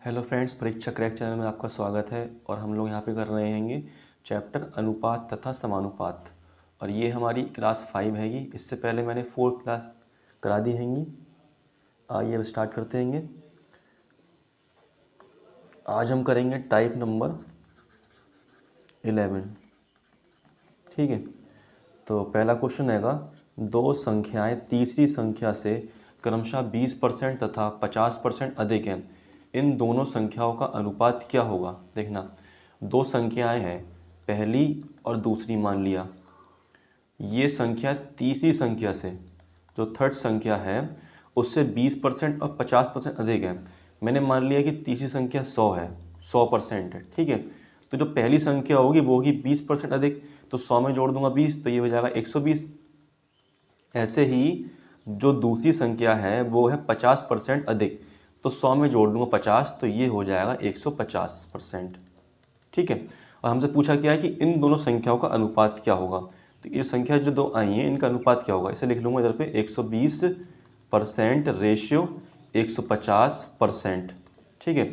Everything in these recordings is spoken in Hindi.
हेलो फ्रेंड्स, परीक्षा क्रैक चैनल में आपका स्वागत है। और हम लोग यहाँ पे कर रहे हैंगे चैप्टर अनुपात तथा समानुपात। और ये हमारी क्लास 5 हैगी। इससे पहले मैंने 4 क्लास करा दी हैंगी। आइए अब स्टार्ट करते हैंगे। आज हम करेंगे टाइप नंबर 11। ठीक है, तो पहला क्वेश्चन हैगा, दो संख्याएं तीसरी संख्या से क्रमशः 20% तथा 50% अधिक हैं। इन दोनों संख्याओं का अनुपात क्या होगा। देखना, दो संख्याएं हैं, पहली और दूसरी मान लिया। ये संख्या तीसरी संख्या से, जो थर्ड संख्या है, उससे 20% और 50% अधिक है। मैंने मान लिया कि तीसरी संख्या 100 है, 100% है। ठीक है, तो जो पहली संख्या होगी वो होगी 20% अधिक, तो 100 में जोड़ दूंगा 20, तो ये हो जाएगा 120। ऐसे ही जो दूसरी संख्या है वो है 50% अधिक, तो 100 में जोड़ दूंगा 50, तो ये हो जाएगा 150%। ठीक है, और हमसे पूछा क्या है कि इन दोनों संख्याओं का अनुपात क्या होगा। तो ये संख्या जो दो आई हैं इनका अनुपात क्या होगा, इसे लिख लूँगा इधर पे 120% रेशियो 150%। ठीक है,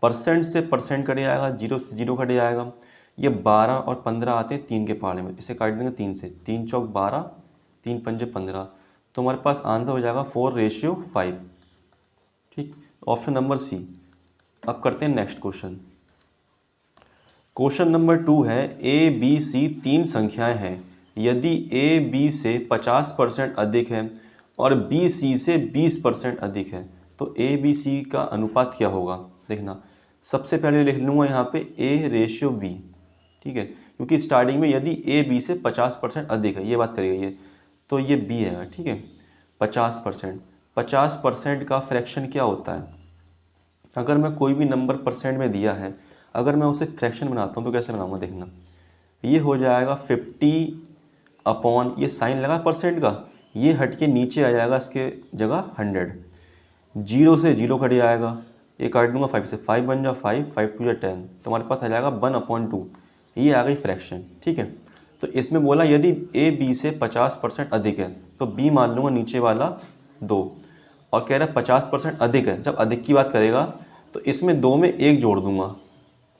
परसेंट से परसेंट कट जाएगा, जीरो से जीरो कट जाएगा। ये 12 और 15 आते हैं 3 के पहाड़े में, इसे काट देंगे 3 से, 3 चौक 12, 3 पंजे 15, तो हमारे पास आंसर हो जाएगा 4:5। ठीक, ऑप्शन नंबर सी। अब करते हैं नेक्स्ट क्वेश्चन। क्वेश्चन नंबर 2 है, ए बी सी तीन संख्याएं हैं। यदि ए बी से 50% अधिक है और बी सी से 20% अधिक है, तो ए बी सी का अनुपात क्या होगा। देखना, सबसे पहले लिख लूँगा यहाँ पे A/B। ठीक है, क्योंकि स्टार्टिंग में यदि ए बी से 50% अधिक है, ये बात करी गई है, तो ये बी है। ठीक है, 50% का फ्रैक्शन क्या होता है। अगर मैं कोई भी नंबर परसेंट में दिया है, अगर मैं उसे फ्रैक्शन बनाता हूँ तो कैसे बनाऊँगा। देखना, ये हो जाएगा 50 ये साइन लगा परसेंट का, ये हट के नीचे आ जाएगा इसके जगह 100। जीरो से जीरो कट जाएगा, ये काट दूंगा 5 से, 5 बन जा 5, 5 2 10, तो हमारे पास आ जाएगा 1/2। ये आ गई फ्रैक्शन। ठीक है, तो इसमें बोला यदि ए बी से 50% अधिक है, तो बी मान लूँगा नीचे वाला 2, और कह रहा है 50% अधिक है। जब अधिक की बात करेगा तो इसमें 2 में 1 जोड़ दूंगा।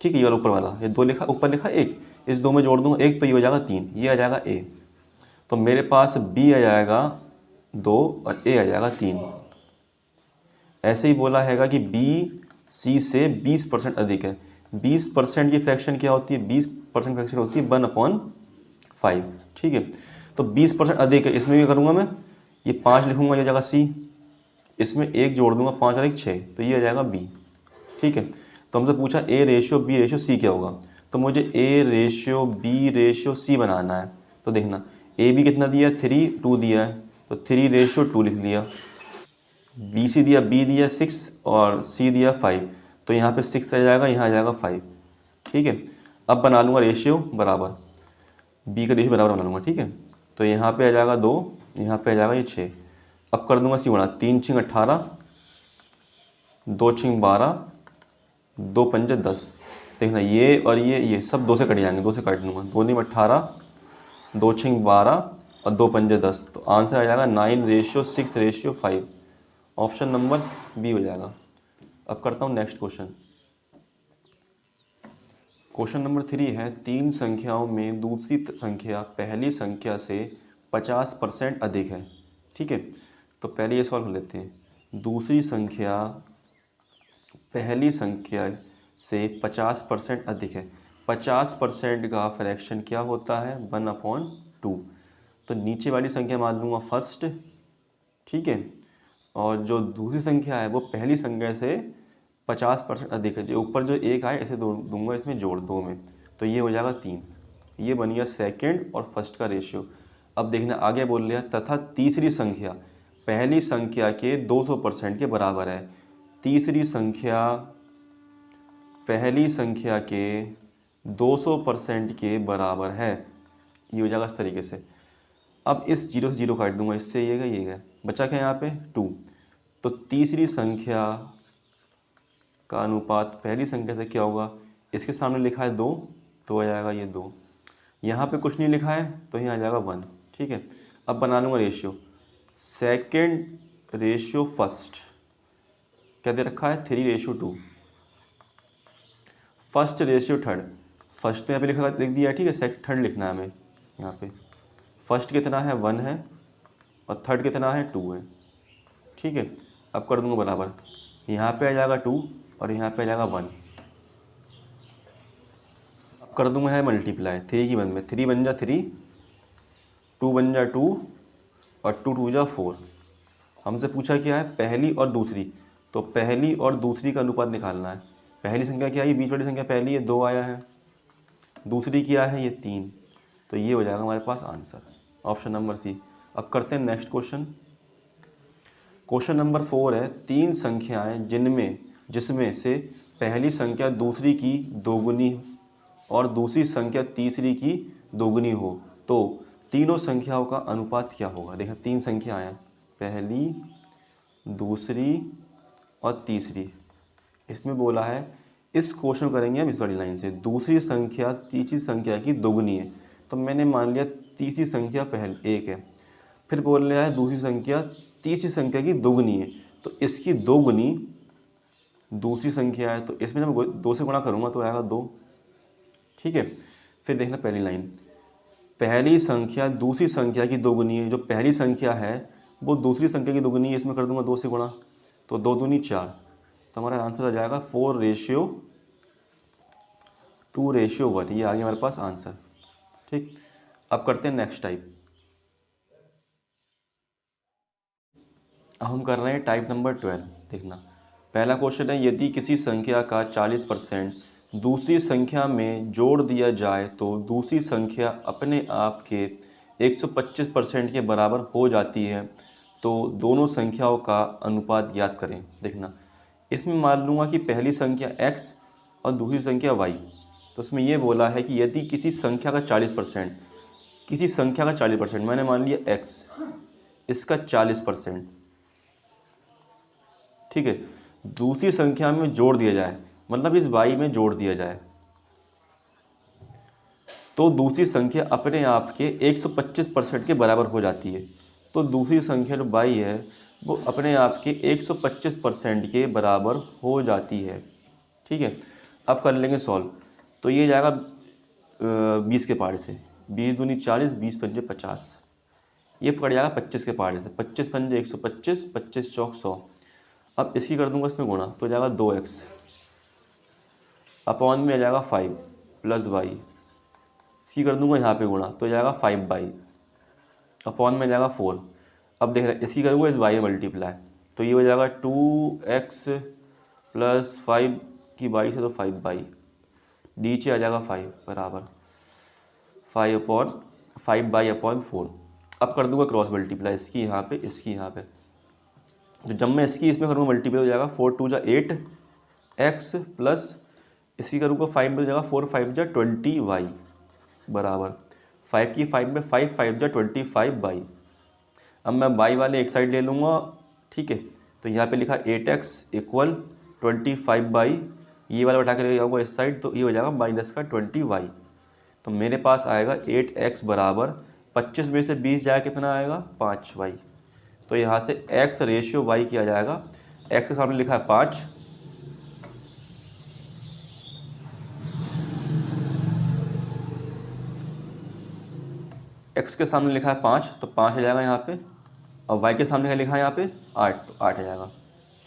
ठीक है, ये वाला ऊपर वाला, ये 2 लिखा, ऊपर लिखा 1, इस 2 में जोड़ दूंगा 1, तो ये हो जाएगा 3, ये आ जाएगा ए। तो मेरे पास बी आ जाएगा 2 और ए आ जाएगा 3। ऐसे ही बोला हैगा कि बी सी से 20% अधिक है। 20% की फ्रैक्शन क्या होती है, 20% फ्रैक्शन होती है 1/5। ठीक है, तो 20% अधिक है, इसमें भी करूँगा मैं, ये 5 लिखूँगा, ये जगह सी, इसमें 1 जोड़ दूंगा, 5 और 1 6, तो ये आ जाएगा बी। ठीक है, तो हमसे पूछा A/B/C क्या होगा, तो मुझे A/B/C बनाना है। तो देखना, ए बी कितना दिया है, 3, 2 दिया है, तो 3/2 लिख लिया। बी सी दिया, बी दिया 6 और सी दिया 5, तो यहाँ पे 6 आ जाएगा, यहाँ आ जाएगा 5। ठीक है, अब बना लूँगा रेशियो बराबर, बी का रेशियो बराबर बना लूँगा। ठीक है, तो यहाँ पे आ जाएगा 2, यहाँ पे आ जाएगा ये 6। अब कर दूंगा सी गुणा, 3 6 18, 2 6 12, 2 पंजे 10। देखना, ये और ये सब 2 से कट जाएंगे, 2 से काट लूँगा, 2 नहीं 18, 2 6 12 और 2 पंजे 10, तो आंसर आ जाएगा 9:6:5। ऑप्शन नंबर बी हो जाएगा। अब करता हूँ नेक्स्ट क्वेश्चन। क्वेश्चन नंबर 3 है, तीन संख्याओं में दूसरी संख्या पहली संख्या से 50% अधिक है। ठीक है, तो पहले ये सॉल्व कर लेते हैं। दूसरी संख्या पहली संख्या से 50% अधिक है। 50% का फ्रैक्शन क्या होता है, 1/2। तो नीचे वाली संख्या मान लूँगा फर्स्ट। ठीक है, और जो दूसरी संख्या है वो पहली संख्या से 50% अधिक है। जो ऊपर जो एक आए ऐसे दूंगा इसमें जोड़ 2 में, तो ये हो जाएगा 3। ये बन गया सेकेंड और फर्स्ट का रेशियो। अब देखना, आगे बोल लिया तथा तीसरी संख्या पहली संख्या के 200% के बराबर है। तीसरी संख्या पहली संख्या के 200% के बराबर है, ये हो जाएगा इस तरीके से। अब इस जीरो से जीरो काट दूंगा, इससे ये गया, बचा क्या यहाँ पे 2। तो तीसरी संख्या का अनुपात पहली संख्या से क्या होगा, इसके सामने लिखा है 2, तो आ जाएगा ये 2। यहाँ पे कुछ नहीं लिखा है तो यहाँ आ जाएगा 1। ठीक है, अब बना लूँगा रेशियो, सेकेंड रेशियो फर्स्ट क्या दे रखा है, 3:2। First ratio third. फर्स्ट तो यहाँ पे लिख दिया है, ठीक है। थर्ड लिखना है हमें यहाँ पे। फर्स्ट कितना है 1 है और थर्ड कितना है 2 है, ठीक है। अब कर दूंगा बराबर, यहाँ पे आ जाएगा 2 और यहाँ पे आ जाएगा 1। अब कर दूंगा है मल्टीप्लाई, 3 की 1 में 3 बन जा 3, 2 बन जा 2 और 2 2 जा 4। हमसे पूछा क्या है, पहली और दूसरी, तो पहली और दूसरी का अनुपात निकालना है। पहली संख्या क्या है, ये बीच वाली संख्या पहली है 2 आया है, दूसरी क्या है ये 3, तो ये हो जाएगा हमारे पास आंसर, ऑप्शन नंबर सी। अब करते हैं नेक्स्ट क्वेश्चन। क्वेश्चन नंबर 4 है, 3 संख्याएं जिसमें से पहली संख्या दूसरी की दोगुनी और दूसरी संख्या तीसरी की दोगुनी हो, तो तीनों संख्याओं का अनुपात क्या होगा। देखिए 3 संख्याएं हैं, पहली, दूसरी और तीसरी। इसमें बोला है, इस क्वेश्चन करेंगे हम इस वाली लाइन से, दूसरी संख्या तीसरी संख्या की दोगुनी है, तो मैंने मान लिया तीसरी संख्या पहले 1 है, फिर बोल रहा है दूसरी संख्या तीसरी संख्या की दोगुनी है, तो इसकी दोगुनी दूसरी संख्या है, तो इसमें जब मैं 2 से गुणा करूँगा तो आएगा 2, ठीक है। फिर देखना पहली लाइन, पहली संख्या दूसरी संख्या की दोगुनी है, जो पहली संख्या है वो दूसरी संख्या की दोगुनी है, इसमें कर दूंगा 2 से गुणा, तो 2 दूनी 4, तो हमारा आंसर आ जाएगा 4:2:1, ये आ गया हमारे पास आंसर, ठीक। अब करते हैं नेक्स्ट टाइप। अब हम कर रहे हैं टाइप नंबर 12। देखना पहला क्वेश्चन है, यदि किसी संख्या का 40% दूसरी संख्या में जोड़ दिया जाए तो दूसरी संख्या अपने आप के 125% के बराबर हो जाती है, तो दोनों संख्याओं का अनुपात ज्ञात करें। देखना इसमें मान लूँगा कि पहली संख्या x और दूसरी संख्या y, तो उसमें ये बोला है कि यदि किसी संख्या का 40%, किसी संख्या का 40%, मैंने मान लिया x, इसका 40%, ठीक है, दूसरी संख्या में जोड़ दिया जाए, मतलब इस y में जोड़ दिया जाए, तो दूसरी संख्या अपने आप के 125% के बराबर हो जाती है। तो दूसरी संख्या जो y है वो अपने आप के 125% के बराबर हो जाती है, ठीक है। अब कर लेंगे सॉल्व, तो ये जाएगा 20 के पारे से, 20 दूनी 40, 20 पंजे 50, ये पकड़ जाएगा 25 के पारे से, 25 पंजे 125, 25 चौक 100। अब इसकी कर दूंगा इसमें गुणा, तो जाएगा 2x अपॉन में आ जाएगा 5 प्लस y, इसकी कर दूंगा यहाँ पे गुणा, तो जाएगा 5y अपॉन में जाएगा 4। अब देख रहे हैं इसकी करूँगा इस y में मल्टीप्लाई, तो ये हो जाएगा 2x प्लस 5 की y से, तो 5y, नीचे आ जाएगा 5 बराबर 5y अपॉन 4। अब कर दूंगा क्रॉस मल्टीप्लाई, इसकी यहाँ पे, इसकी यहाँ पे, तो जब मैं इसकी इसमें करूँगा मल्टीप्लाई हो जाएगा 4 2 जा 8x प्लस इसकी करूँगा 5 में हो जाएगा 4 5 जा 20y बराबर 5 की 5 में 5 5 जा 25y। अब मैं y वाले एक साइड ले लूँगा, ठीक है, तो यहाँ पे लिखा 8x इक्वल 25y, ये वाला बैठा के ले जाऊँगा इस साइड, तो ये हो जाएगा माइनस का 20y। तो मेरे पास आएगा 8x बराबर 25 में से 20 जाए कितना आएगा 5y। तो यहाँ से x रेशियो y किया जाएगा, x के सामने लिखा है 5, x के सामने लिखा है 5, तो 5 आ जाएगा यहाँ पे, और y के सामने क्या लिखा है यहाँ पे 8, तो 8 आ जाएगा।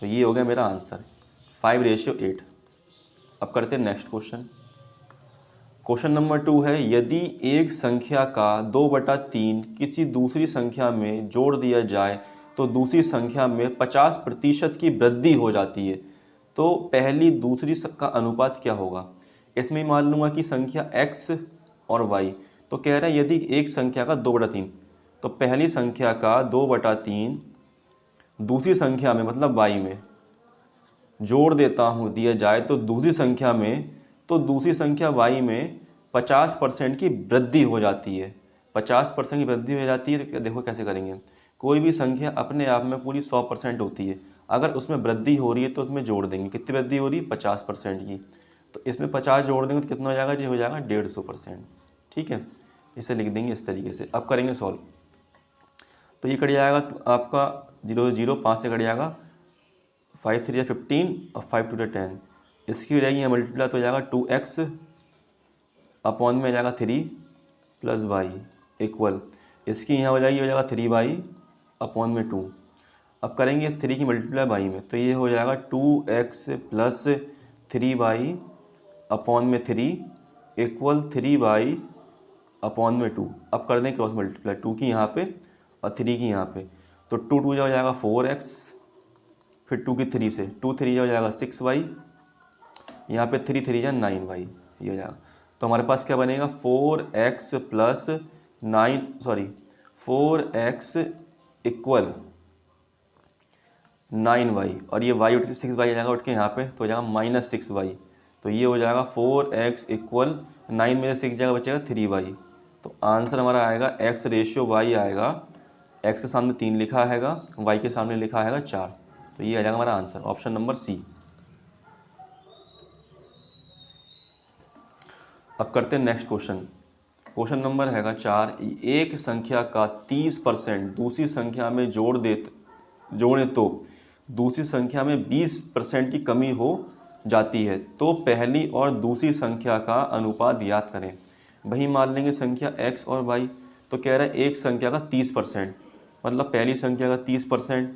तो ये हो गया मेरा आंसर 5:8। अब करते हैं नेक्स्ट क्वेश्चन। क्वेश्चन नंबर 2 है, यदि एक संख्या का 2/3 किसी दूसरी संख्या में जोड़ दिया जाए तो दूसरी संख्या में 50% की वृद्धि हो जाती है, तो पहली दूसरी का अनुपात क्या होगा। इसमें मान लूँगा कि संख्या x और y, तो कह रहा है यदि एक संख्या का 2/3, तो पहली संख्या का 2/3 दूसरी संख्या में मतलब y में जोड़ देता हूँ दिया जाए तो दूसरी संख्या में, तो दूसरी संख्या y में 50% की वृद्धि हो जाती है। 50% की वृद्धि हो जाती है, तो देखो कैसे करेंगे। कोई भी संख्या अपने आप में पूरी 100% होती है, अगर उसमें वृद्धि हो रही है तो उसमें जोड़ देंगे। कितनी वृद्धि हो रही है 50% की, तो इसमें 50 जोड़ देंगे तो कितना हो जाएगा, ये हो जाएगा 150%, ठीक है। इसे लिख देंगे इस तरीके से। अब करेंगे सॉल्व, तो ये कट जाएगा तो आपका 0 0 5 से कट जाएगा, 5 3 15 और 5 2 10, इसकी हो जाएगी यहाँ मल्टीप्लाई तो हो जाएगा 2x अपॉन में आ जाएगा 3 प्लस वाई इक्वल, इसकी यहाँ हो जाएगा 3y अपॉन में 2। अब करेंगे इस 3 की मल्टीप्लाई बाई में, तो ये हो जाएगा 2x प्लस 3y अपॉन में 3 इक्वल 3y अपॉन में 2। अब कर दें क्रॉस मल्टीप्लाई 2 की यहाँ पे और 3 की यहाँ पे, तो 2 2 हो जाएगा 4x, फिर 2 की 3 से 2 3 हो जाएगा 6y, यहाँ पे 3 3 या 9y ये हो जाएगा। तो हमारे पास क्या बनेगा 4x plus 4x equal 9y, और ये y उठ के 6y आ जाएगा उठ के यहाँ पे, तो हो जाएगा -6y। तो ये हो जाएगा 4x इक्वल 9 में से 6 जगह बचेगा 3y। तो आंसर हमारा आएगा x रेशियो y आएगा, x के सामने 3 लिखा हैगा, y के सामने लिखा हैगा 4। तो ये आ जाएगा हमारा आंसर, ऑप्शन नंबर सी। अब करते हैं नेक्स्ट क्वेश्चन। क्वेश्चन नंबर हैगा 4। एक संख्या का 30% दूसरी संख्या में जोड़ें तो दूसरी संख्या में 20% की कमी हो जाती है, तो पहली और दूसरी संख्या का अनुपात ज्ञात करें। वही मान लेंगे संख्या x और y, तो कह रहा है एक संख्या का 30%, मतलब पहली संख्या का 30%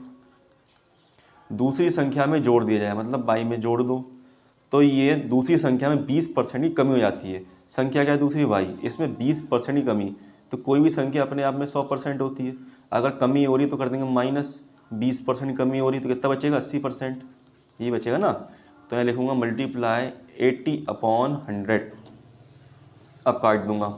दूसरी संख्या में जोड़ दिया जाए, मतलब y में जोड़ दो, तो ये दूसरी संख्या में 20% की कमी हो जाती है। संख्या क्या है दूसरी y, इसमें 20% की कमी, तो कोई भी संख्या अपने आप में 100% होती है। अगर कमी हो रही तो कर देंगे -20% कमी हो रही तो कितना बचेगा 80%, ये बचेगा ना। तो यहाँ लिखूँगा मल्टीप्लाई 80/100। अब काट दूंगा,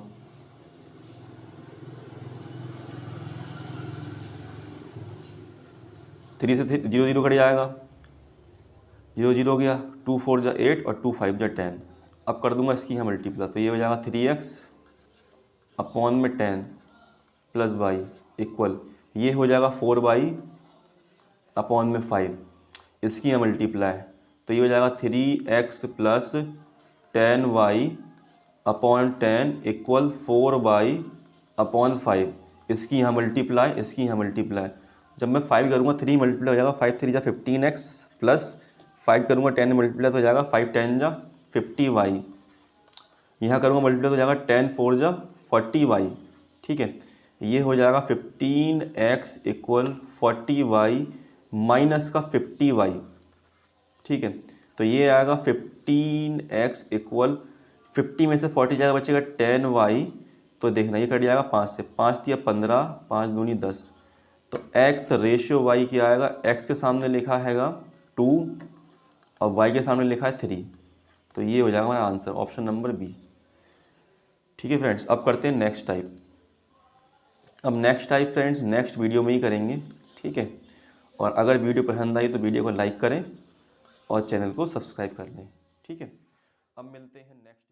थ्री से 0 0 कट जाएगा, 0 0 हो गया, 2 4 जा 8 और 2 5 जा 10। अब कर दूंगा इसकी यहाँ मल्टीप्लाई, तो ये हो जाएगा 3x अपॉन में 10 प्लस y इक्वल, ये हो जाएगा 4y अपॉन में 5। इसकी यहाँ मल्टीप्लाई, तो ये हो जाएगा 3x plus 10y upon 10 equal 4y upon 5। इसकी यहाँ मल्टीप्लाई, इसकी यहाँ मल्टीप्लाई, जब मैं 5 करूँगा 3 मल्टीप्लाई हो जाएगा 5 3 जा 15x प्लस 5 करूँगा 10 मल्टीप्लाई तो हो जाएगा 5 10 जा 50y। यहाँ करूँगा मल्टीप्लाई तो हो जाएगा 10 4 जा 40y। ठीक है, ये हो जाएगा 15x इक्वल 40y माइनस का 50y। ठीक है, तो ये आएगा 15x इक्वल 50 में से 40 जाएगा बचेगा 10y। तो देखना ये कट जाएगा 5 से, 5 दिया 15, 5 दूनी 10। तो x रेशियो y क्या आएगा, x के सामने लिखा हैगा 2 और y के सामने लिखा है 3। तो ये हो जाएगा हमारा आंसर, ऑप्शन नंबर बी। ठीक है फ्रेंड्स, अब करते हैं नेक्स्ट टाइप। अब next type friends next video में ही करेंगे। ठीक है, और अगर वीडियो पसंद आई तो वीडियो को लाइक करें और चैनल को सब्सक्राइब कर लें। ठीक है, अब मिलते हैं नेक्स्ट